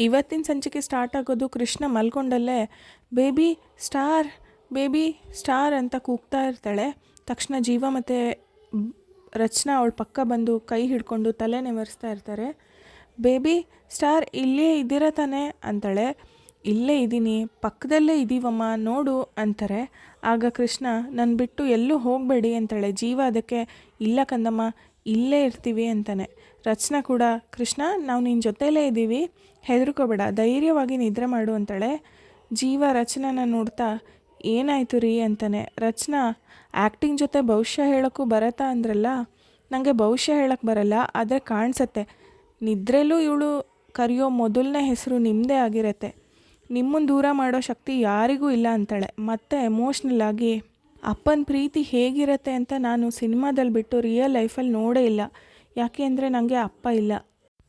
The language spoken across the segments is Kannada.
ಇವತ್ತಿನ ಸಂಚಿಕೆ ಸ್ಟಾರ್ಟ್ ಆಗೋದು ಕೃಷ್ಣ ಮಲ್ಕೊಂಡಲ್ಲೇ ಬೇಬಿ ಸ್ಟಾರ್ ಬೇಬಿ ಸ್ಟಾರ್ ಅಂತ ಕೂಗ್ತಾ ಇರ್ತಾಳೆ. ತಕ್ಷಣ ಜೀವ ಮತ್ತು ರಚನಾ ಅವಳ ಪಕ್ಕ ಬಂದು ಕೈ ಹಿಡ್ಕೊಂಡು ತಲೆ ನೆವರಿಸ್ತಾ ಇರ್ತಾರೆ. ಬೇಬಿ ಸ್ಟಾರ್ ಇಲ್ಲೇ ಇದ್ದೀರಾ ತಾನೆ ಅಂತಾಳೆ. ಇಲ್ಲೇ ಇದ್ದೀನಿ, ಪಕ್ಕದಲ್ಲೇ ಇದ್ದೀವಮ್ಮ ನೋಡು ಅಂತಾರೆ. ಆಗ ಕೃಷ್ಣ ನನ್ನ ಬಿಟ್ಟು ಎಲ್ಲೂ ಹೋಗಬೇಡಿ ಅಂತಾಳೆ. ಜೀವ ಅದಕ್ಕೆ ಇಲ್ಲ ಕಂದಮ್ಮ, ಇಲ್ಲೇ ಇರ್ತೀವಿ ಅಂತಾನೆ. ರಚನಾ ಕೂಡ ಕೃಷ್ಣ ನಾವು ನಿನ್ನ ಜೊತೆಲೇ ಇದ್ದೀವಿ, ಹೆದರ್ಕೋಬೇಡ, ಧೈರ್ಯವಾಗಿ ನಿದ್ರೆ ಮಾಡು ಅಂತಾಳೆ. ಜೀವ ರಚನಾನ ನೋಡ್ತಾ ಏನಾಯಿತು ರೀ ಅಂತಾನೆ. ರಚನಾ ಆ್ಯಕ್ಟಿಂಗ್ ಜೊತೆ ಭವಿಷ್ಯ ಹೇಳೋಕ್ಕೂ ಬರತ್ತಾ ಅಂದ್ರಲ್ಲ. ನನಗೆ ಭವಿಷ್ಯ ಹೇಳೋಕ್ಕೆ ಬರಲ್ಲ, ಆದರೆ ಕಾಣಿಸತ್ತೆ ನಿದ್ರೆಲೂ ಇವಳು ಕರೆಯೋ ಮೊದಲನೇ ಹೆಸರು ನಿಮ್ಮದೇ ಆಗಿರತ್ತೆ. ನಿಮ್ಮನ್ನು ದೂರ ಮಾಡೋ ಶಕ್ತಿ ಯಾರಿಗೂ ಇಲ್ಲ ಅಂತಾಳೆ. ಮತ್ತೆ ಎಮೋಷ್ನಲ್ ಆಗಿ ಅಪ್ಪನ ಪ್ರೀತಿ ಹೇಗಿರತ್ತೆ ಅಂತ ನಾನು ಸಿನಿಮಾದಲ್ಲಿ ಬಿಟ್ಟು ರಿಯಲ್ ಲೈಫಲ್ಲಿ ನೋಡೇ ಇಲ್ಲ. ಯಾಕೆ ಅಂದರೆ ನನಗೆ ಅಪ್ಪ ಇಲ್ಲ.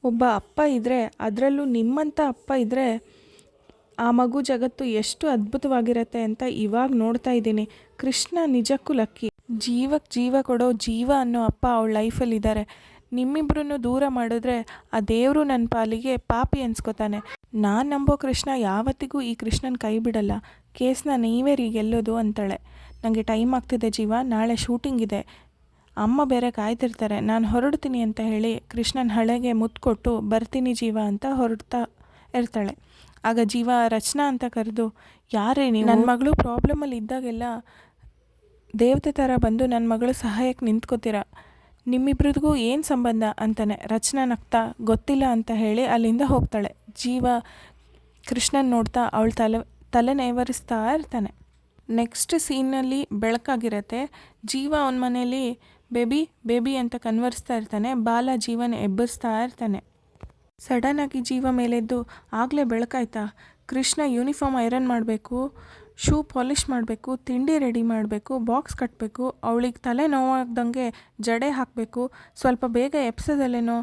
ಒಬ್ಬ ಅಪ್ಪ ಇದ್ದರೆ, ಅದರಲ್ಲೂ ನಿಮ್ಮಂಥ ಅಪ್ಪ ಇದ್ದರೆ ಆ ಮಗು ಜಗತ್ತು ಎಷ್ಟು ಅದ್ಭುತವಾಗಿರತ್ತೆ ಅಂತ ಇವಾಗ ನೋಡ್ತಾ ಇದ್ದೀನಿ. ಕೃಷ್ಣ ನಿಜಕ್ಕೂ ಲಕ್ಕಿ. ಜೀವಕ್ಕೆ ಜೀವ ಕೊಡೋ ಜೀವ ಅನ್ನೋ ಅಪ್ಪ ಅವಳ ಲೈಫಲ್ಲಿದ್ದಾರೆ. ನಿಮ್ಮಿಬ್ಬರನ್ನು ದೂರ ಮಾಡಿದ್ರೆ ಆ ದೇವರು ನನ್ನ ಪಾಲಿಗೆ ಪಾಪಿ ಅನ್ಸ್ಕೊತಾನೆ. ನಾನು ನಂಬೋ ಕೃಷ್ಣ ಯಾವತ್ತಿಗೂ ಈ ಕೃಷ್ಣನ ಕೈ ಬಿಡಲ್ಲ. ಕೇಸ್ನ ನೀವೇ ರೀ ಗೆಲ್ಲೋದು ಅಂತಾಳೆ. ನನಗೆ ಟೈಮ್ ಆಗ್ತಿದೆ ಜೀವ, ನಾಳೆ ಶೂಟಿಂಗ್ ಇದೆ, ಅಮ್ಮ ಬೇರೆ ಕಾಯ್ತಿರ್ತಾರೆ, ನಾನು ಹೊರಡ್ತೀನಿ ಅಂತ ಹೇಳಿ ಕೃಷ್ಣನ ಹಳೆಗೆ ಮುತ್ತು ಕೊಟ್ಟು ಬರ್ತೀನಿ ಜೀವ ಅಂತ ಹೊರಡ್ತಾ ಇರ್ತಾಳೆ. ಆಗ ಜೀವ ರಚನಾ ಅಂತ ಕರೆದು, ಯಾರೇ ನೀವು? ನನ್ನ ಮಗಳು ಪ್ರಾಬ್ಲಮಲ್ಲಿ ಇದ್ದಾಗೆಲ್ಲ ದೇವತೆ ಥರ ಬಂದು ನನ್ನ ಮಗಳು ಸಹಾಯಕ್ಕೆ ನಿಂತ್ಕೋತೀರ, ನಿಮ್ಮಿಬ್ರಿಗೂ ಏನು ಸಂಬಂಧ ಅಂತಾನೆ. ರಚನಾ ನಗ್ತಾ ಗೊತ್ತಿಲ್ಲ ಅಂತ ಹೇಳಿ ಅಲ್ಲಿಂದ ಹೋಗ್ತಾಳೆ. ಜೀವ ಕೃಷ್ಣನ ನೋಡ್ತಾ ಅವಳ ತಲೆ ನೇವರಿಸ್ತಾ ಇರ್ತಾನೆ. ನೆಕ್ಸ್ಟ್ ಸೀನಲ್ಲಿ ಬೆಳಕಾಗಿರತ್ತೆ. ಜೀವ ಅವನ ಮನೇಲಿ ಬೇಬಿ ಬೇಬಿ ಅಂತ ಕನ್ವರ್ಸ್ತಾ ಇರ್ತಾನೆ. ಬಾಲ ಜೀವನ ಎಬ್ಬರಿಸ್ತಾ ಇರ್ತಾನೆ. ಸಡನ್ನಾಗಿ ಜೀವ ಮೇಲೆದ್ದು, ಆಗಲೇ ಬೆಳಕಾಯ್ತಾ, ಕೃಷ್ಣ ಯೂನಿಫಾರ್ಮ್ ಐರನ್ ಮಾಡಬೇಕು, ಶೂ ಪಾಲಿಷ್ ಮಾಡಬೇಕು, ತಿಂಡಿ ರೆಡಿ ಮಾಡಬೇಕು, ಬಾಕ್ಸ್ ಕಟ್ಟಬೇಕು, ಅವಳಿಗೆ ತಲೆ ನೋವಾಗ್ದಂಗೆ ಜಡೆ ಹಾಕಬೇಕು, ಸ್ವಲ್ಪ ಬೇಗ ಎಪ್ಸೋದಲ್ಲೇನೋ,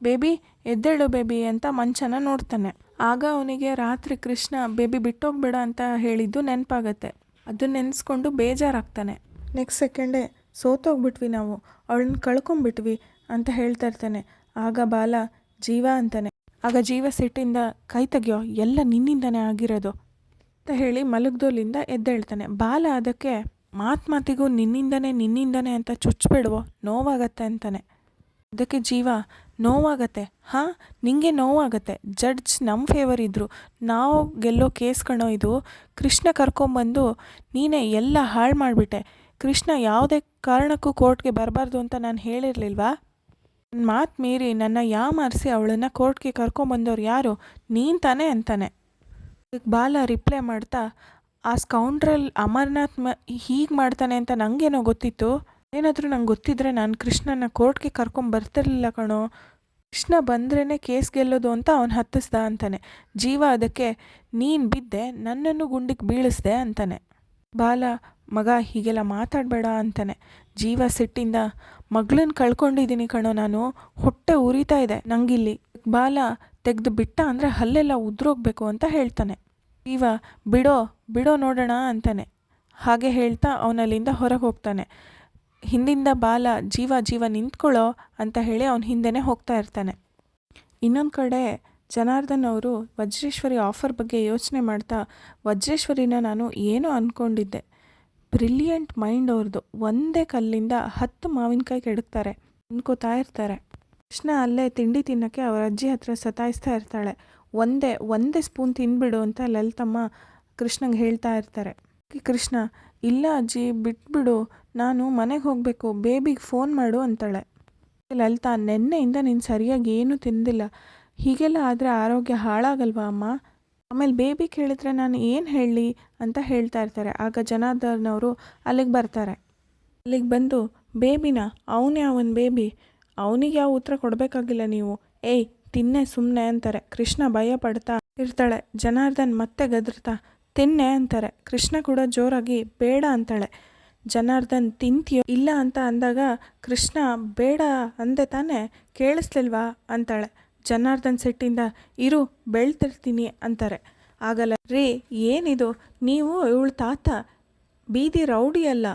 ಬೇಬಿ ಎದ್ದೇಳು ಬೇಬಿ ಅಂತ ಮಂಚನ ನೋಡ್ತಾನೆ. ಆಗ ಅವನಿಗೆ ರಾತ್ರಿ ಕೃಷ್ಣ ಬೇಬಿ ಬಿಟ್ಟೋಗ್ಬೇಡ ಅಂತ ಹೇಳಿದ್ದು ನೆನಪಾಗತ್ತೆ. ಅದನ್ನ ನೆನೆಸ್ಕೊಂಡು ಬೇಜಾರಾಗ್ತಾನೆ. ನೆಕ್ಸ್ಟ್ ಸೆಕೆಂಡೇ ಸೋತೋಗ್ಬಿಟ್ವಿ ನಾವು, ಅವಳನ್ನ ಕಳ್ಕೊಂಬಿಟ್ವಿ ಅಂತ ಹೇಳ್ತಾ ಇರ್ತಾನೆ. ಆಗ ಬಾಲ ಜೀವ ಅಂತಾನೆ. ಆಗ ಜೀವ ಸಿಟ್ಟಿಂದ ಕೈ ತೆಗಿಯೋ, ಎಲ್ಲ ನಿನ್ನಿಂದನೇ ಆಗಿರೋದು ಅಂತ ಹೇಳಿ ಮಲಗ್ದೋಲಿಂದ ಎದ್ದೇಳ್ತಾನೆ. ಬಾಲ ಅದಕ್ಕೆ ಮಾತಿಗೂ ನಿನ್ನಿಂದನೇ ಅಂತ ಚುಚ್ಚಿಬಿಡುವೋ, ನೋವಾಗತ್ತೆ ಅಂತಾನೆ. ಅದಕ್ಕೆ ಜೀವ ನೋವಾಗತ್ತೆ, ಹಾಂ ನಿಂಗೆ ನೋವಾಗತ್ತೆ, ಜಡ್ಜ್ ನಮ್ಮ ಫೇವರ್ ಇದ್ದರು, ನಾವು ಗೆಲ್ಲೋ ಕೇಸ್ ಕಣೋ ಇದು, ಕೃಷ್ಣ ಕರ್ಕೊಂಬಂದು ನೀನೇ ಎಲ್ಲ ಹಾಳು ಮಾಡಿಬಿಟ್ಟೆ, ಕೃಷ್ಣ ಯಾವುದೇ ಕಾರಣಕ್ಕೂ ಕೋರ್ಟ್ಗೆ ಬರಬಾರ್ದು ಅಂತ ನಾನು ಹೇಳಿರಲಿಲ್ವಾ, ನನ್ನ ಮಾತು ಮೀರಿ ನನ್ನ ಯಾಮಾರಿಸಿ ಅವಳನ್ನು ಕೋರ್ಟ್ಗೆ ಕರ್ಕೊಂಬಂದವ್ರು ಯಾರು, ನೀನು ತಾನೇ ಅಂತಾನೆ. ಬಾಲ ರಿಪ್ಲೈ ಮಾಡ್ತಾ, ಆ ಸ್ಕೌಂಡ್ರಲ್ ಅಮರ್ನಾಥ್ ಹೀಗೆ ಮಾಡ್ತಾನೆ ಅಂತ ನನಗೇನೋ ಗೊತ್ತಿತ್ತು, ಏನಾದರೂ ನಂಗೆ ಗೊತ್ತಿದ್ರೆ ನಾನು ಕೃಷ್ಣನ ಕೋರ್ಟ್ಗೆ ಕರ್ಕೊಂಬರ್ತಿರ್ಲಿಲ್ಲ ಕಣೋ, ಕೃಷ್ಣ ಬಂದ್ರೇ ಕೇಸ್ ಗೆಲ್ಲೋದು ಅಂತ ಅವನು ಹತ್ತಿಸ್ದ ಅಂತಾನೆ. ಜೀವ ಅದಕ್ಕೆ ನೀನು ಬಿದ್ದೆ, ನನ್ನನ್ನು ಗುಂಡಿಗೆ ಬೀಳಿಸ್ದೆ ಅಂತಾನೆ. ಬಾಲ ಮಗ ಹೀಗೆಲ್ಲ ಮಾತಾಡಬೇಡ ಅಂತಾನೆ. ಜೀವ ಸಿಟ್ಟಿಂದ, ಮಗಳನ್ನ ಕಳ್ಕೊಂಡಿದ್ದೀನಿ ಕಣೋ ನಾನು, ಹೊಟ್ಟೆ ಉರಿತಾ ಇದೆ ನಂಗಿಲ್ಲಿ, ಬಾಲ ತೆಗೆದು ಬಿಟ್ಟ ಅಂದರೆ ಹಲ್ಲೆಲ್ಲ ಉದ್ರೋಗ್ಬೇಕು ಅಂತ ಹೇಳ್ತಾನೆ. ಜೀವ ಬಿಡೋ ನೋಡೋಣ ಅಂತಾನೆ. ಹಾಗೆ ಹೇಳ್ತಾ ಅವನಲ್ಲಿಂದ ಹೊರಗೆ ಹೋಗ್ತಾನೆ. ಹಿಂದಿಂದ ಬಾಲ ಜೀವ ನಿಂತ್ಕೊಳ್ಳೋ ಅಂತ ಹೇಳಿ ಅವನ ಹಿಂದೆನೇ ಹೋಗ್ತಾ ಇರ್ತಾನೆ. ಇನ್ನೊಂದು ಕಡೆ ಜನಾರ್ದನ್ ಅವರು ವಜ್ರೇಶ್ವರಿ ಆಫರ್ ಬಗ್ಗೆ ಯೋಚನೆ ಮಾಡ್ತಾ, ವಜ್ರೇಶ್ವರಿನ ನಾನು ಏನೋ ಅಂದ್ಕೊಂಡಿದ್ದೆ, ಬ್ರಿಲಿಯಂಟ್ ಮೈಂಡ್ ಅವ್ರದ್ದು, ಒಂದೇ ಕಲ್ಲಿಂದ 10 ಮಾವಿನಕಾಯಿ ಕೆಡಕ್ತಾರೆ ಅನ್ಕೋತಾ ಇರ್ತಾರೆ. ಕೃಷ್ಣ ಅಲ್ಲೇ ತಿಂಡಿ ತಿನ್ನೋಕ್ಕೆ ಅವ್ರ ಅಜ್ಜಿ ಹತ್ರ ಸತಾಯಿಸ್ತಾ ಇರ್ತಾಳೆ. ಒಂದೇ ಸ್ಪೂನ್ ತಿಂದ್ಬಿಡು ಅಂತ ಲಲಿತಮ್ಮ ಕೃಷ್ಣಂಗೆ ಹೇಳ್ತಾ ಇರ್ತಾರೆ. ಕೃಷ್ಣ, ಇಲ್ಲ ಅಜ್ಜಿ ಬಿಟ್ಬಿಡು, ನಾನು ಮನೆಗೆ ಹೋಗಬೇಕು, ಬೇಬಿಗೆ ಫೋನ್ ಮಾಡು ಅಂತಾಳೆ. ಲಲಿತಾ, ನೆನ್ನೆಯಿಂದ ನೀನು ಸರಿಯಾಗಿ ಏನೂ ತಿಂದಿಲ್ಲ, ಹೀಗೆಲ್ಲ ಆದರೆ ಆರೋಗ್ಯ ಹಾಳಾಗಲ್ವಾ ಅಮ್ಮ, ಆಮೇಲೆ ಬೇಬಿ ಕೇಳಿದ್ರೆ ನಾನು ಏನು ಹೇಳಲಿ ಅಂತ ಹೇಳ್ತಾ ಇರ್ತಾರೆ. ಆಗ ಜನಾರ್ದನವರು ಅಲ್ಲಿಗೆ ಬರ್ತಾರೆ. ಅಲ್ಲಿಗೆ ಬಂದು, ಬೇಬಿನ ಅವನೇ ಅವನ ಬೇಬಿ, ಅವನಿಗೆ ಯಾವ ಉತ್ತರ ಕೊಡಬೇಕಾಗಿಲ್ಲ ನೀವು, ಏಯ್ ತಿನ್ನೆ ಸುಮ್ಮನೆ ಅಂತಾರೆ. ಕೃಷ್ಣ ಭಯ ಪಡ್ತಾ ಇರ್ತಾಳೆ. ಜನಾರ್ದನ್ ಮತ್ತೆ ಗದರ್ತಾ ತಿನ್ನೆ ಅಂತಾರೆ. ಕೃಷ್ಣ ಕೂಡ ಜೋರಾಗಿ ಬೇಡ ಅಂತಾಳೆ. ಜನಾರ್ದನ್ ತಿಂತೀಯೋ ಇಲ್ಲ ಅಂತ ಅಂದಾಗ ಕೃಷ್ಣ ಬೇಡ ಅಂದೆ ತಾನೇ, ಕೇಳಿಸ್ಲಿಲ್ವಾ ಅಂತಾಳೆ. ಜನಾರ್ದನ್ ಸಿಟ್ಟಿಂದ, ಇರು ಬೆಳ್ತಿರ್ತೀನಿ ಅಂತಾರೆ. ಆಗಲ್ಲ ರೀ, ಏನಿದು, ನೀವು ಇವಳು ತಾತ ಬೀದಿ ರೌಡಿ ಅಲ್ಲ,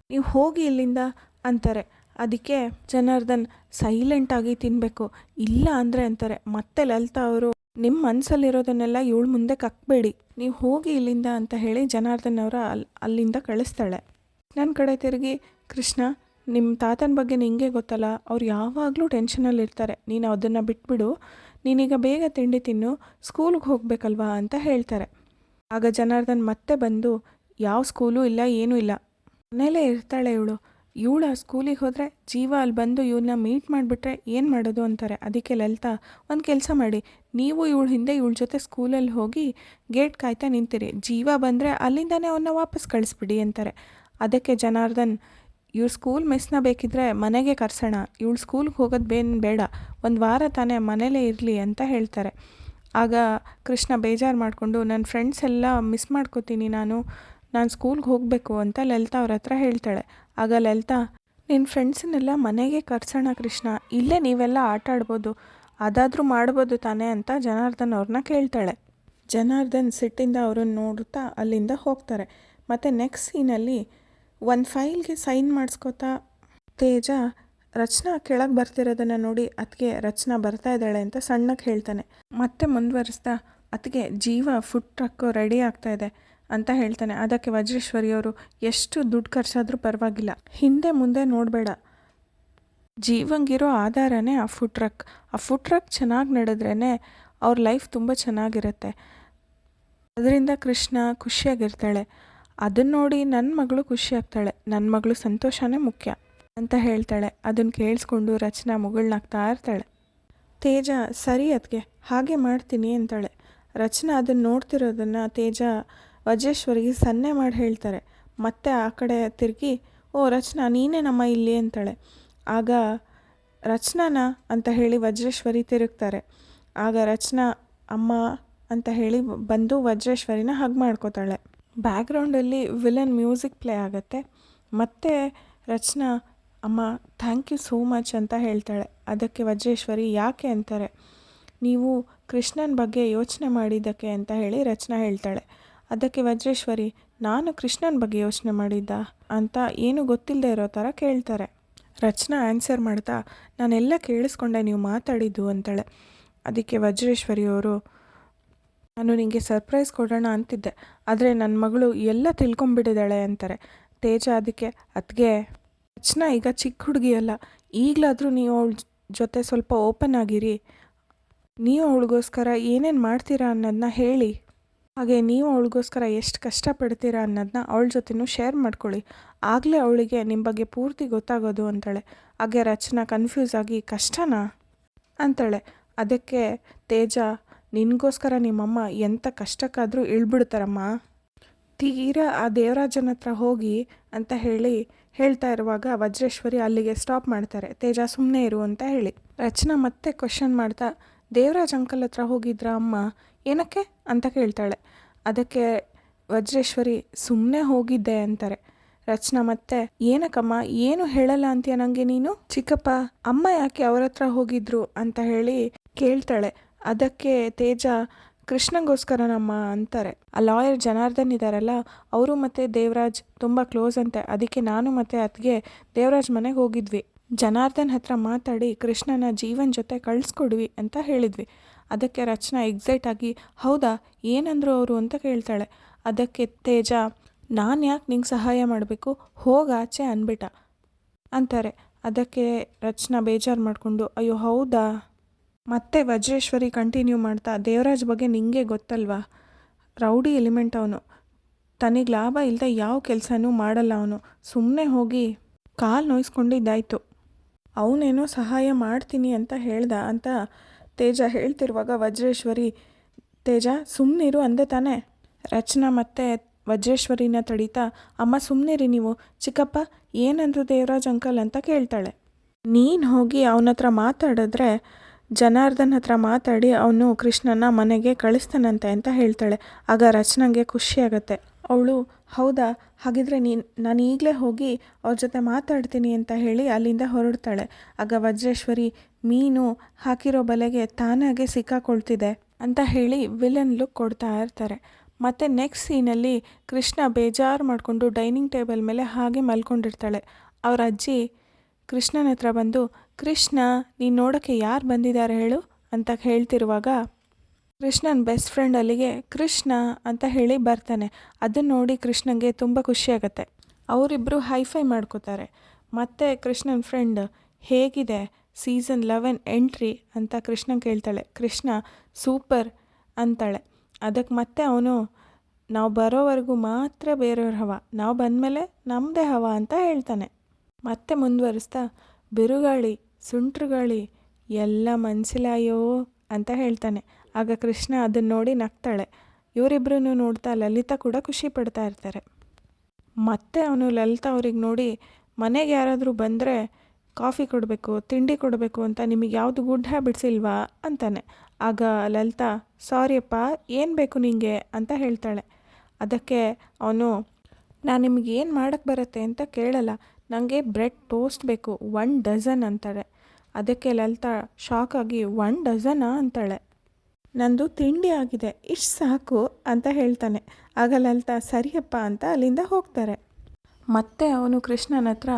ನೀವು ಹೋಗಿ ಇಲ್ಲಿಂದ ಅಂತಾರೆ. ಅದಕ್ಕೆ ಜನಾರ್ದನ್ ಸೈಲೆಂಟಾಗಿ ತಿನ್ನಬೇಕು, ಇಲ್ಲ ಅಂದರೆ ಅಂತಾರೆ. ಮತ್ತೆ ಲಲಿತಾ ಅವರು ನಿಮ್ಮ ಮನಸ್ಸಲ್ಲಿರೋದನ್ನೆಲ್ಲ ಇವಳು ಮುಂದೆ ಕಕ್ಕಬೇಡಿ, ನೀವು ಹೋಗಿ ಇಲ್ಲಿಂದ ಅಂತ ಹೇಳಿ ಜನಾರ್ದನ್ ಅವರ ಅಲ್ಲಿಂದ ಕಳಿಸ್ತಾಳೆ. ನನ್ನ ಕಡೆ ತಿರುಗಿ, ಕೃಷ್ಣ ನಿಮ್ಮ ತಾತನ ಬಗ್ಗೆ ನಿಂಗೆ ಗೊತ್ತಲ್ಲ, ಅವ್ರು ಯಾವಾಗಲೂ ಟೆನ್ಷನಲ್ಲಿರ್ತಾರೆ, ನೀನು ಅದನ್ನು ಬಿಟ್ಬಿಡು, ನೀನೀಗ ಬೇಗ ತಿಂಡಿ ತಿನ್ನು, ಸ್ಕೂಲ್ಗೆ ಹೋಗಬೇಕಲ್ವಾ ಅಂತ ಹೇಳ್ತಾರೆ. ಆಗ ಜನಾರ್ದನ್ ಮತ್ತೆ ಬಂದು, ಯಾವ ಸ್ಕೂಲೂ ಇಲ್ಲ, ಏನೂ ಇಲ್ಲ, ಮನೇಲೇ ಇರ್ತಾಳೆ ಇವಳು ಆ ಸ್ಕೂಲಿಗೆ ಹೋದರೆ ಜೀವ ಅಲ್ಲಿ ಬಂದು ಇವಳನ್ನ ಮೀಟ್ ಮಾಡಿಬಿಟ್ರೆ ಏನು ಮಾಡೋದು ಅಂತಾರೆ. ಅದಕ್ಕೆ ಲಲಿತಾ, ಒಂದು ಕೆಲಸ ಮಾಡಿ, ನೀವು ಇವಳ ಹಿಂದೆ ಇವಳ ಜೊತೆ ಸ್ಕೂಲಲ್ಲಿ ಹೋಗಿ ಗೇಟ್ ಕಾಯ್ತಾ ನಿಂತಿರಿ, ಜೀವ ಬಂದರೆ ಅಲ್ಲಿಂದನೇ ಅವನ್ನ ವಾಪಸ್ ಕಳಿಸ್ಬಿಡಿ ಅಂತಾರೆ. ಅದಕ್ಕೆ ಜನಾರ್ದನ್, ಇವ್ರು ಸ್ಕೂಲ್ ಮಿಸ್ನ ಬೇಕಿದ್ರೆ ಮನೆಗೆ ಕರ್ಸೋಣ, ಇವಳು ಸ್ಕೂಲ್ಗೆ ಹೋಗೋದು ಬೇಡ, ಒಂದು ವಾರ ತಾನೇ ಮನೇಲೇ ಇರಲಿ ಅಂತ ಹೇಳ್ತಾರೆ. ಆಗ ಕೃಷ್ಣ ಬೇಜಾರು ಮಾಡಿಕೊಂಡು, ನನ್ನ ಫ್ರೆಂಡ್ಸ್ ಎಲ್ಲ ಮಿಸ್ ಮಾಡ್ಕೋತೀನಿ, ನಾನು ಸ್ಕೂಲ್ಗೆ ಹೋಗಬೇಕು ಅಂತ ಲಲಿತಾ ಅವ್ರ ಹತ್ರ ಹೇಳ್ತಾಳೆ. ಆಗ ಲಲಿತಾ, ನಿನ್ನ ಫ್ರೆಂಡ್ಸನ್ನೆಲ್ಲ ಮನೆಗೆ ಕರ್ಸೋಣ ಕೃಷ್ಣ, ಇಲ್ಲೇ ನೀವೆಲ್ಲ ಆಟ ಆಡ್ಬೋದು, ಅದಾದರೂ ಮಾಡ್ಬೋದು ತಾನೇ ಅಂತ ಜನಾರ್ದನ್ ಅವ್ರನ್ನ ಕೇಳ್ತಾಳೆ. ಜನಾರ್ದನ್ ಸಿಟ್ಟಿಂದ ಅವ್ರನ್ನ ನೋಡುತ್ತಾ ಅಲ್ಲಿಂದ ಹೋಗ್ತಾರೆ. ಮತ್ತು ನೆಕ್ಸ್ಟ್ ಸೀನಲ್ಲಿ ಒಂದು ಫೈಲ್ಗೆ ಸೈನ್ ಮಾಡಿಸ್ಕೋತಾ ತೇಜ ರಚನಾ ಕೆಳಗೆ ಬರ್ತಿರೋದನ್ನು ನೋಡಿ ಅದಕ್ಕೆ ರಚನಾ ಬರ್ತಾ ಇದ್ದಾಳೆ ಅಂತ ಸಣ್ಣಕ್ಕೆ ಹೇಳ್ತಾನೆ. ಮತ್ತೆ ಮುಂದುವರಿಸ್ತಾ ಅದಕ್ಕೆ ಜೀವ ಫುಡ್ ಟ್ರಕ್ಕು ರೆಡಿ ಆಗ್ತಾ ಇದೆ ಅಂತ ಹೇಳ್ತಾನೆ. ಅದಕ್ಕೆ ವಜ್ರೇಶ್ವರಿಯವರು, ಎಷ್ಟು ದುಡ್ಡು ಖರ್ಚಾದರೂ ಪರವಾಗಿಲ್ಲ, ಹಿಂದೆ ಮುಂದೆ ನೋಡಬೇಡ, ಜೀವಂಗಿರೋ ಆಧಾರನೇ ಆ ಫುಡ್ ಟ್ರಕ್ ಚೆನ್ನಾಗಿ ನಡೆದ್ರೇ ಅವ್ರ ಲೈಫ್ ತುಂಬ ಚೆನ್ನಾಗಿರುತ್ತೆ, ಅದರಿಂದ ಕೃಷ್ಣ ಖುಷಿಯಾಗಿರ್ತಾಳೆ, ಅದನ್ನು ನೋಡಿ ನನ್ನ ಮಗಳು ಖುಷಿಯಾಗ್ತಾಳೆ, ನನ್ನ ಮಗಳು ಸಂತೋಷನೇ ಮುಖ್ಯ ಅಂತ ಹೇಳ್ತಾಳೆ. ಅದನ್ನು ಕೇಳಿಸ್ಕೊಂಡು ರಚನಾ ಮುಗುಳ್ನಾಗ್ತಾ ಇರ್ತಾಳೆ. ತೇಜ, ಸರಿ ಅದಕ್ಕೆ ಹಾಗೆ ಮಾಡ್ತೀನಿ ಅಂತಾಳೆ. ರಚನಾ ಅದನ್ನು ನೋಡ್ತಿರೋದನ್ನು ತೇಜ ವಜ್ರೇಶ್ವರಿಗೆ ಸನ್ನೆ ಮಾಡಿ ಹೇಳ್ತಾರೆ. ಮತ್ತೆ ಆ ಕಡೆ ತಿರುಗಿ, ಓ ರಚನಾ ನೀನೇ ನಮ್ಮ ಇಲ್ಲಿ ಅಂತಾಳೆ. ಆಗ ರಚನಾನ ಅಂತ ಹೇಳಿ ವಜ್ರೇಶ್ವರಿ ತಿರುಗ್ತಾರೆ. ಆಗ ರಚನಾ ಅಮ್ಮ ಅಂತ ಹೇಳಿ ಬಂದು ವಜ್ರೇಶ್ವರಿನ ಹಗ್ ಮಾಡ್ಕೋತಾಳೆ. ಬ್ಯಾಕ್ಗ್ರೌಂಡಲ್ಲಿ ವಿಲನ್ ಮ್ಯೂಸಿಕ್ ಪ್ಲೇ ಆಗುತ್ತೆ. ಮತ್ತು ರಚನಾ, ಅಮ್ಮ ಥ್ಯಾಂಕ್ ಯು ಸೋ ಮಚ್ ಅಂತ ಹೇಳ್ತಾಳೆ. ಅದಕ್ಕೆ ವಜ್ರೇಶ್ವರಿ, ಯಾಕೆ ಅಂತಾರೆ. ನೀವು ಕೃಷ್ಣನ ಬಗ್ಗೆ ಯೋಚನೆ ಮಾಡಿದ್ದಕ್ಕೆ ಅಂತ ಹೇಳಿ ರಚನಾ ಹೇಳ್ತಾಳೆ. ಅದಕ್ಕೆ ವಜ್ರೇಶ್ವರಿ, ನಾನು ಕೃಷ್ಣನ ಬಗ್ಗೆ ಯೋಚನೆ ಮಾಡಿದ್ದ ಅಂತ ಏನು ಗೊತ್ತಿಲ್ಲದೆ ಇರೋ ಥರ ಕೇಳ್ತಾರೆ. ರಚನಾ ಆನ್ಸರ್ ಮಾಡ್ತಾ, ನಾನೆಲ್ಲ ಕೇಳಿಸ್ಕೊಂಡೆ ನೀವು ಮಾತಾಡಿದ್ದು ಅಂತಾಳೆ. ಅದಕ್ಕೆ ವಜ್ರೇಶ್ವರಿಯವರು, ನಾನು ನಿಮಗೆ ಸರ್ಪ್ರೈಸ್ ಕೊಡೋಣ ಅಂತಿದ್ದೆ, ಆದರೆ ನನ್ನ ಮಗಳು ಎಲ್ಲ ತಿಳ್ಕೊಂಬಿಟ್ಟಿದ್ದಾಳೆ ಅಂತಾರೆ. ತೇಜ ಅದಕ್ಕೆ, ಅದಕ್ಕೆ ರಚನಾ ಈಗ ಚಿಕ್ಕ ಹುಡುಗಿಯಲ್ಲ, ಈಗಲಾದರೂ ನೀವು ಅವಳ ಜೊತೆ ಸ್ವಲ್ಪ ಓಪನ್ ಆಗಿರಿ, ನೀವು ಅವಳಿಗೋಸ್ಕರ ಏನೇನು ಮಾಡ್ತೀರಾ ಅನ್ನೋದನ್ನ ಹೇಳಿ, ಹಾಗೆ ನೀವು ಅವಳಿಗೋಸ್ಕರ ಎಷ್ಟು ಕಷ್ಟಪಡ್ತೀರಾ ಅನ್ನೋದನ್ನ ಅವಳ ಜೊತೆನೂ ಶೇರ್ ಮಾಡ್ಕೊಳ್ಳಿ, ಆಗಲೇ ಅವಳಿಗೆ ನಿಮ್ಮ ಬಗ್ಗೆ ಪೂರ್ತಿ ಗೊತ್ತಾಗೋದು ಅಂತಾಳೆ. ಹಾಗೆ ರಚನಾ ಕನ್ಫ್ಯೂಸ್ ಆಗಿ, ಕಷ್ಟನಾ ಅಂತಾಳೆ. ಅದಕ್ಕೆ ತೇಜ, ನಿನಗೋಸ್ಕರ ನಿಮ್ಮಮ್ಮ ಎಂಥ ಕಷ್ಟಕ್ಕಾದರೂ ಇಳ್ಬಿಡ್ತಾರಮ್ಮ, ತೀರಾ ಆ ದೇವರಾಜನ ಹತ್ರ ಹೋಗಿ ಅಂತ ಹೇಳಿ ಹೇಳ್ತಾ ಇರುವಾಗ ವಜ್ರೇಶ್ವರಿ ಅಲ್ಲಿಗೆ ಸ್ಟಾಪ್ ಮಾಡ್ತಾರೆ. ತೇಜ ಸುಮ್ಮನೆ ಇರು ಅಂತ ಹೇಳಿ. ರಚನಾ ಮತ್ತೆ ಕ್ವಶನ್ ಮಾಡ್ತಾ, ದೇವರಾಜ್ ಅಂಕಲ್ ಹತ್ರ ಹೋಗಿದ್ರಾ ಅಮ್ಮ, ಏನಕ್ಕೆ ಅಂತ ಕೇಳ್ತಾಳೆ. ಅದಕ್ಕೆ ವಜ್ರೇಶ್ವರಿ, ಸುಮ್ಮನೆ ಹೋಗಿದ್ದೆ ಅಂತಾರೆ. ರಚನಾ ಮತ್ತೆ, ಏನಕ್ಕಮ್ಮ ಏನು ಹೇಳಲ್ಲ ಅಂತೀಯ ನನಗೆ ನೀನು, ಚಿಕ್ಕಪ್ಪ ಅಮ್ಮ ಯಾಕೆ ಅವ್ರ ಹತ್ರ ಹೋಗಿದ್ರು ಅಂತ ಹೇಳಿ ಕೇಳ್ತಾಳೆ. ಅದಕ್ಕೆ ತೇಜ, ಕೃಷ್ಣಂಗೋಸ್ಕರನಮ್ಮ ಅಂತಾರೆ. ಆ ಲಾಯರ್ ಜನಾರ್ದನ್ ಇದ್ದಾರಲ್ಲ, ಅವರು ಮತ್ತು ದೇವರಾಜ್ ತುಂಬ ಕ್ಲೋಸ್ ಅಂತೆ, ಅದಕ್ಕೆ ನಾನು ಮತ್ತು ಅತ್ತಿಗೆ ದೇವರಾಜ್ ಮನೆಗೆ ಹೋಗಿದ್ವಿ, ಜನಾರ್ದನ್ ಹತ್ರ ಮಾತಾಡಿ ಕೃಷ್ಣನ ಜೀವನ್ ಜೊತೆ ಕಳಿಸ್ಕೊಡ್ವಿ ಅಂತ ಹೇಳಿದ್ವಿ. ಅದಕ್ಕೆ ರಚನಾ ಎಕ್ಸೈಟ್ ಆಗಿ, ಹೌದಾ ಏನಂದ್ರು ಅವರು ಅಂತ ಕೇಳ್ತಾಳೆ. ಅದಕ್ಕೆ ತೇಜ, ನಾನು ಯಾಕೆ ನಿಂಗೆ ಸಹಾಯ ಮಾಡಬೇಕು, ಹೋಗಾಚೆ ಅಂದ್ಬಿಟ್ಟ ಅಂತಾರೆ. ಅದಕ್ಕೆ ರಚನಾ ಬೇಜಾರು ಮಾಡಿಕೊಂಡು, ಅಯ್ಯೋ ಹೌದಾ. ಮತ್ತೆ ವಜ್ರೇಶ್ವರಿ ಕಂಟಿನ್ಯೂ ಮಾಡ್ತಾ, ದೇವರಾಜ್ ಬಗ್ಗೆ ನಿಂಗೆ ಗೊತ್ತಲ್ವಾ, ರೌಡಿ ಎಲಿಮೆಂಟ್ ಅವನು, ತನಗೆ ಲಾಭ ಇಲ್ಲದೆ ಯಾವ ಕೆಲಸನೂ ಮಾಡಲ್ಲ ಅವನು, ಸುಮ್ಮನೆ ಹೋಗಿ ಕಾಲು ನೋಯಿಸ್ಕೊಂಡಿದ್ದಾಯಿತು, ಅವನೇನೋ ಸಹಾಯ ಮಾಡ್ತೀನಿ ಅಂತ ಹೇಳ್ದ ಅಂತ ತೇಜ ಹೇಳ್ತಿರುವಾಗ ವಜ್ರೇಶ್ವರಿ, ತೇಜ ಸುಮ್ಮನಿರು ಅಂದೆ ತಾನೆ. ರಚನಾ ಮತ್ತೆ ವಜ್ರೇಶ್ವರಿನ ತಡೀತಾ, ಅಮ್ಮ ಸುಮ್ಮನಿರಿ ನೀವು, ಚಿಕ್ಕಪ್ಪ ಏನಂದ್ರು ದೇವರಾಜ್ ಅಂಕಲ್ ಅಂತ ಕೇಳ್ತಾಳೆ. ನೀನು ಹೋಗಿ ಅವನ ಹತ್ರ ಮಾತಾಡಿದ್ರೆ ಜನಾರ್ದನ್ ಹತ್ರ ಮಾತಾಡಿ ಅವನು ಕೃಷ್ಣನ ಮನೆಗೆ ಕಳಿಸ್ತಾನಂತೆ ಅಂತ ಹೇಳ್ತಾಳೆ. ಆಗ ರಚನಾಗೆ ಖುಷಿಯಾಗತ್ತೆ. ಅವಳು, ಹೌದಾ ಹಾಗಿದ್ರೆ ನಾನು ಈಗಲೇ ಹೋಗಿ ಅವ್ರ ಜೊತೆ ಮಾತಾಡ್ತೀನಿ ಅಂತ ಹೇಳಿ ಅಲ್ಲಿಂದ ಹೊರಡ್ತಾಳೆ. ಆಗ ವಜ್ರೇಶ್ವರಿ, ಮೀನು ಹಾಕಿರೋ ಬಲೆಗೆ ತಾನಾಗೆ ಸಿಕ್ಕಾಕೊಳ್ತಿದೆ ಅಂತ ಹೇಳಿ ವಿಲನ್ ಲುಕ್ ಕೊಡ್ತಾ ಇರ್ತಾರೆ. ಮತ್ತು ನೆಕ್ಸ್ಟ್ ಸೀನಲ್ಲಿ ಕೃಷ್ಣ ಬೇಜಾರು ಮಾಡಿಕೊಂಡು ಡೈನಿಂಗ್ ಟೇಬಲ್ ಮೇಲೆ ಹಾಗೆ ಮಲ್ಕೊಂಡಿರ್ತಾಳೆ. ಅವ್ರ ಅಜ್ಜಿ ಕೃಷ್ಣನ ಹತ್ರ ಬಂದು, ಕೃಷ್ಣ ನೀನು ನೋಡೋಕ್ಕೆ ಯಾರು ಬಂದಿದ್ದಾರೆ ಹೇಳು ಅಂತ ಹೇಳ್ತಿರುವಾಗ ಕೃಷ್ಣನ ಬೆಸ್ಟ್ ಫ್ರೆಂಡ್ ಅಲ್ಲಿಗೆ ಕೃಷ್ಣ ಅಂತ ಹೇಳಿ ಬರ್ತಾನೆ. ಅದನ್ನು ನೋಡಿ ಕೃಷ್ಣಂಗೆ ತುಂಬ ಖುಷಿಯಾಗತ್ತೆ. ಅವರಿಬ್ಬರು ಹೈಫೈ ಮಾಡ್ಕೋತಾರೆ. ಮತ್ತೆ ಕೃಷ್ಣನ ಫ್ರೆಂಡ್ ಹೇಗಿದೆ ಸೀಸನ್ 11 ಎಂಟ್ರಿ ಅಂತ ಕೃಷ್ಣ ಕೇಳ್ತಾಳೆ. ಕೃಷ್ಣ ಸೂಪರ್ ಅಂತಾಳೆ. ಅದಕ್ಕೆ ಮತ್ತೆ ಅವನು ನಾವು ಬರೋವರೆಗೂ ಮಾತ್ರ ಬೇರೆಯವ್ರ ಹವ, ನಾವು ಬಂದಮೇಲೆ ನಮ್ಮದೇ ಹವ ಅಂತ ಹೇಳ್ತಾನೆ. ಮತ್ತೆ ಮುಂದುವರಿಸ್ತಾ ಬಿರುಗಾಳಿ ಸುಂಟ್ರುಗಾಳಿ ಎಲ್ಲ ಮನಸ್ಸಿಲಾಯೋ ಅಂತ ಹೇಳ್ತಾನೆ. ಆಗ ಕೃಷ್ಣ ಅದನ್ನು ನೋಡಿ ನಗ್ತಾಳೆ. ಇವರಿಬ್ಬರೂ ನೋಡ್ತಾ ಲಲಿತಾ ಕೂಡ ಖುಷಿ ಪಡ್ತಾ ಇರ್ತಾರೆ. ಮತ್ತೆ ಅವನು ಲಲಿತಾ ಅವ್ರಿಗೆ ನೋಡಿ ಮನೆಗೆ ಯಾರಾದರೂ ಬಂದರೆ ಕಾಫಿ ಕೊಡಬೇಕು, ತಿಂಡಿ ಕೊಡಬೇಕು ಅಂತ ನಿಮಗೆ ಯಾವುದು ಗುಡ್ ಹ್ಯಾಬಿಟ್ಸ್ ಇಲ್ವಾ ಅಂತಾನೆ. ಆಗ ಲಲಿತಾ ಸಾರಿಯಪ್ಪ ಏನು ಬೇಕು ನಿಂಗೆ ಅಂತ ಹೇಳ್ತಾಳೆ. ಅದಕ್ಕೆ ಅವನು ನಾನು ನಿಮಗೆ ಏನು ಮಾಡೋಕ್ಕೆ ಬರುತ್ತೆ ಅಂತ ಕೇಳಲ್ಲ, ನನಗೆ ಬ್ರೆಡ್ ಟೋಸ್ಟ್ ಬೇಕು 1 ಡಜನ್ ಅಂತಾಳೆ. ಅದಕ್ಕೆ ಲಲಿತಾ ಶಾಕಾಗಿ 1 ಡಜನಾ ಅಂತಾಳೆ. ನಂದು ತಿಂಡಿ ಆಗಿದೆ ಇಷ್ಟು ಸಾಕು ಅಂತ ಹೇಳ್ತಾನೆ. ಆಗ ಲಲಿತಾ ಸರಿಯಪ್ಪ ಅಂತ ಅಲ್ಲಿಂದ ಹೋಗ್ತಾರೆ. ಮತ್ತೆ ಅವನು ಕೃಷ್ಣನ ಹತ್ರ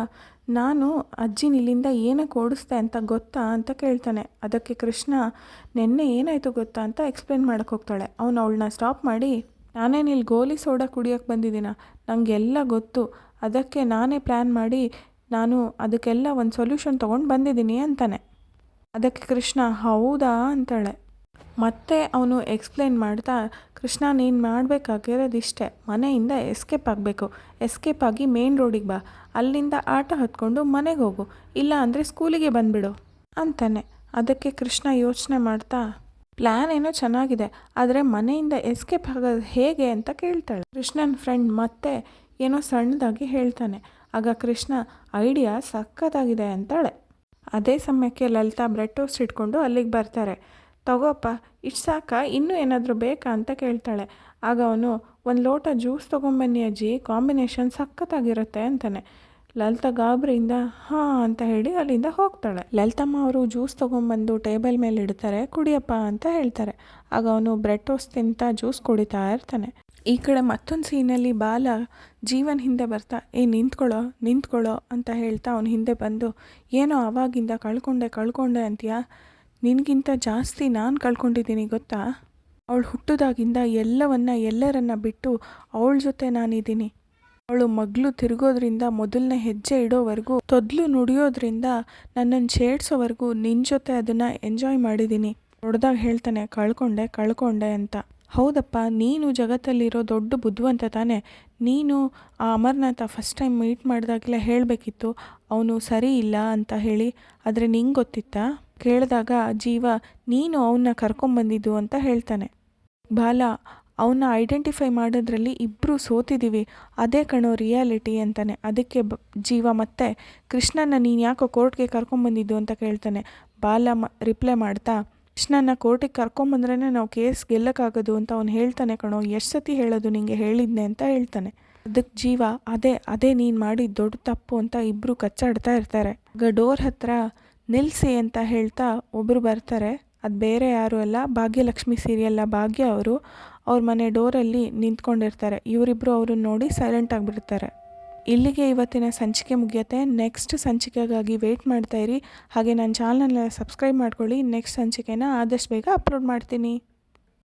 ನಾನು ಅಜ್ಜಿನ ಇಲ್ಲಿಂದ ಏನಕ್ಕೆ ಓಡಿಸ್ದೆ ಅಂತ ಗೊತ್ತಾ ಅಂತ ಕೇಳ್ತಾನೆ. ಅದಕ್ಕೆ ಕೃಷ್ಣ ನೆನ್ನೆ ಏನಾಯಿತು ಗೊತ್ತಾ ಅಂತ ಎಕ್ಸ್ಪ್ಲೇನ್ ಮಾಡೋಕ್ಕೆ ಹೋಗ್ತಾಳೆ. ಅವನು ಅವಳನ್ನ ಸ್ಟಾಪ್ ಮಾಡಿ ನಾನೇನು ಇಲ್ಲಿ ಗೋಲಿ ಸೋಡಾ ಕುಡಿಯೋಕ್ಕೆ ಬಂದಿದ್ದೀನ, ನನಗೆಲ್ಲ ಗೊತ್ತು, ಅದಕ್ಕೆ ನಾನೇ ಪ್ಲ್ಯಾನ್ ಮಾಡಿ ನಾನು ಅದಕ್ಕೆಲ್ಲ ಒಂದು ಸೊಲ್ಯೂಷನ್ ತೊಗೊಂಡು ಬಂದಿದ್ದೀನಿ ಅಂತಾನೆ. ಅದಕ್ಕೆ ಕೃಷ್ಣ ಹೌದಾ ಅಂತಾಳೆ. ಮತ್ತೆ ಅವನು ಎಕ್ಸ್ಪ್ಲೇನ್ ಮಾಡ್ತಾ ಕೃಷ್ಣ ನೀನು ಮಾಡಬೇಕಾಗಿರೋದು ಇಷ್ಟೇ, ಮನೆಯಿಂದ ಎಸ್ಕೇಪ್ ಆಗಬೇಕು, ಎಸ್ಕೇಪ್ ಆಗಿ ಮೇನ್ ರೋಡಿಗೆ ಬಾ, ಅಲ್ಲಿಂದ ಆಟೋ ಹತ್ಕೊಂಡು ಮನೆಗೆ ಹೋಗು, ಇಲ್ಲ ಅಂದರೆ ಸ್ಕೂಲಿಗೆ ಬಂದುಬಿಡು ಅಂತಾನೆ. ಅದಕ್ಕೆ ಕೃಷ್ಣ ಯೋಚನೆ ಮಾಡ್ತಾ ಪ್ಲ್ಯಾನ್ ಏನೋ ಚೆನ್ನಾಗಿದೆ, ಆದರೆ ಮನೆಯಿಂದ ಎಸ್ಕೇಪ್ ಆಗೋದು ಹೇಗೆ ಅಂತ ಕೇಳ್ತಾಳೆ. ಕೃಷ್ಣನ ಫ್ರೆಂಡ್ ಮತ್ತೆ ಏನೋ ಸಣ್ಣದಾಗಿ ಹೇಳ್ತಾನೆ. ಆಗ ಕೃಷ್ಣ ಐಡಿಯಾ ಸಖತ್ತಾಗಿದೆ ಅಂತಾಳೆ. ಅದೇ ಸಮಯಕ್ಕೆ ಲಲಿತಾ ಬ್ರೆಡ್ ಟೋಸ್ಟ್ ಇಟ್ಕೊಂಡು ಅಲ್ಲಿಗೆ ಬರ್ತಾರೆ. ತಗೋಪ್ಪ ಇಷ್ಟು ಸಾಕಾ, ಇನ್ನೂ ಏನಾದರೂ ಬೇಕಾ ಅಂತ ಕೇಳ್ತಾಳೆ. ಆಗ ಅವನು 1 ಲೋಟ ಜ್ಯೂಸ್ ತೊಗೊಂಬನ್ನಿ ಅಜ್ಜಿ, ಕಾಂಬಿನೇಷನ್ ಸಖತ್ತಾಗಿರುತ್ತೆ ಅಂತಾನೆ. ಲಲಿತಾ ಗಾಬರಿಯಿಂದ ಹಾಂ ಅಂತ ಹೇಳಿ ಅಲ್ಲಿಂದ ಹೋಗ್ತಾಳೆ. ಲಲಿತಮ್ಮ ಅವರು ಜ್ಯೂಸ್ ತೊಗೊಂಬಂದು ಟೇಬಲ್ ಮೇಲೆ ಇಡ್ತಾರೆ. ಕುಡಿಯಪ್ಪ ಅಂತ ಹೇಳ್ತಾರೆ. ಆಗ ಅವನು ಬ್ರೆಡ್ ಟೋಸ್ಟ್ ತಿಂತ ಜ್ಯೂಸ್ ಕುಡಿತಾ ಇರ್ತಾನೆ. ಈ ಕಡೆ ಮತ್ತೊಂದು ಸೀನಲ್ಲಿ ಬಾಲ ಜೀವನ್ ಹಿಂದೆ ಬರ್ತಾ ನಿಂತ್ಕೊಳ್ಳೋ ಅಂತ ಹೇಳ್ತಾ ಅವನು ಹಿಂದೆ ಬಂದು ಏನೋ ಆವಾಗಿಂದ ಕಳ್ಕೊಂಡೆ ಅಂತೀಯಾ, ನಿನಗಿಂತ ಜಾಸ್ತಿ ನಾನು ಕಳ್ಕೊಂಡಿದ್ದೀನಿ ಗೊತ್ತಾ, ಅವಳು ಹುಟ್ಟಿದಾಗಿಂದ ಎಲ್ಲರನ್ನ ಬಿಟ್ಟು ಅವಳ ಜೊತೆ ನಾನಿದ್ದೀನಿ, ಅವಳು ಮಗಳು ತಿರುಗೋದ್ರಿಂದ ಮೊದಲನೇ ಹೆಜ್ಜೆ ಇಡೋವರೆಗೂ ತೊದಲು ನುಡಿಯೋದ್ರಿಂದ ನನ್ನನ್ನು ಛೇಡ್ಸೋವರೆಗೂ ನಿನ್ನ ಜೊತೆ ಅದನ್ನು ಎಂಜಾಯ್ ಮಾಡಿದ್ದೀನಿ. ದೊಡ್ಡದಾಗಿ ಹೇಳ್ತಾನೆ ಕಳ್ಕೊಂಡೆ ಅಂತ. ಹೌದಪ್ಪ, ನೀನು ಜಗತ್ತಲ್ಲಿರೋ ದೊಡ್ಡ ಬುದ್ಧಿವಂತ ತಾನೆ, ನೀನು ಆ ಅಮರ್ನಾಥ ಫಸ್ಟ್ ಟೈಮ್ ಮೀಟ್ ಮಾಡಿದಾಗಲೇ ಹೇಳಬೇಕಿತ್ತು ಅವನು ಸರಿ ಇಲ್ಲ ಅಂತ ಹೇಳಿ, ಆದರೆ ನಿಂಗೆ ಗೊತ್ತಿತ್ತಾ ಕೇಳಿದಾಗ ಜೀವ ನೀನು ಅವನ್ನ ಕರ್ಕೊಂಬಂದಿದ್ದು ಅಂತ ಹೇಳ್ತಾನೆ. ಬಾಲ ಅವನ್ನ ಐಡೆಂಟಿಫೈ ಮಾಡೋದ್ರಲ್ಲಿ ಇಬ್ಬರು ಸೋತಿದ್ದೀವಿ, ಅದೇ ಕಣೋ ರಿಯಾಲಿಟಿ ಅಂತಾನೆ. ಅದಕ್ಕೆ ಜೀವ ಮತ್ತೆ ಕೃಷ್ಣನ ನೀನು ಯಾಕೋ ಕೋರ್ಟ್ಗೆ ಕರ್ಕೊಂಬಂದಿದ್ದು ಅಂತ ಕೇಳ್ತಾನೆ. ಬಾಲ ರಿಪ್ಲೈ ಮಾಡ್ತಾ ಕೃಷ್ಣನ ಕೋರ್ಟಿಗೆ ಕರ್ಕೊಂಬಂದ್ರೇ ನಾವು ಕೇಸ್ ಗೆಲ್ಲಕ್ಕಾಗೋದು ಅಂತ ಅವ್ನು ಹೇಳ್ತಾನೆ ಕಣೋ, ಎಷ್ಟು ಸತಿ ಹೇಳೋದು ನಿಂಗೆ ಹೇಳಿದ್ನೆ ಅಂತ ಹೇಳ್ತಾನೆ. ಅದಕ್ಕೆ ಜೀವ ಅದೇ ನೀನು ಮಾಡಿದ ದೊಡ್ಡ ತಪ್ಪು ಅಂತ ಇಬ್ಬರು ಕಚ್ಚಾಡ್ತಾ ಇರ್ತಾರೆ. ಆಗ ಡೋರ್ ಹತ್ರ ನಿಲ್ಲಿಸಿ ಅಂತ ಹೇಳ್ತಾ ಒಬ್ಬರು ಬರ್ತಾರೆ. ಅದು ಬೇರೆ ಯಾರೂ ಅಲ್ಲ, ಭಾಗ್ಯಲಕ್ಷ್ಮಿ ಸೀರಿಯಲ್ಲ ಭಾಗ್ಯ ಅವರು. ಅವ್ರ ಮನೆ ಡೋರಲ್ಲಿ ನಿಂತ್ಕೊಂಡಿರ್ತಾರೆ. ಇವರಿಬ್ಬರು ಅವ್ರನ್ನ ನೋಡಿ ಸೈಲೆಂಟ್ ಆಗಿಬಿಡ್ತಾರೆ. ಇಲ್ಲಿಗೆ ಇವತ್ತಿನ ಸಂಚಿಕೆ ಮುಗಿಯುತ್ತೆ. ನೆಕ್ಸ್ಟ್ ಸಂಚಿಕೆಗಾಗಿ ವೆಯ್ಟ್ ಮಾಡ್ತಾಯಿರಿ. ಹಾಗೆ ನನ್ನ ಚಾನಲ್ನ ಸಬ್ಸ್ಕ್ರೈಬ್ ಮಾಡ್ಕೊಳ್ಳಿ. ನೆಕ್ಸ್ಟ್ ಸಂಚಿಕೆನ ಆದಷ್ಟು ಬೇಗ ಅಪ್ಲೋಡ್ ಮಾಡ್ತೀನಿ.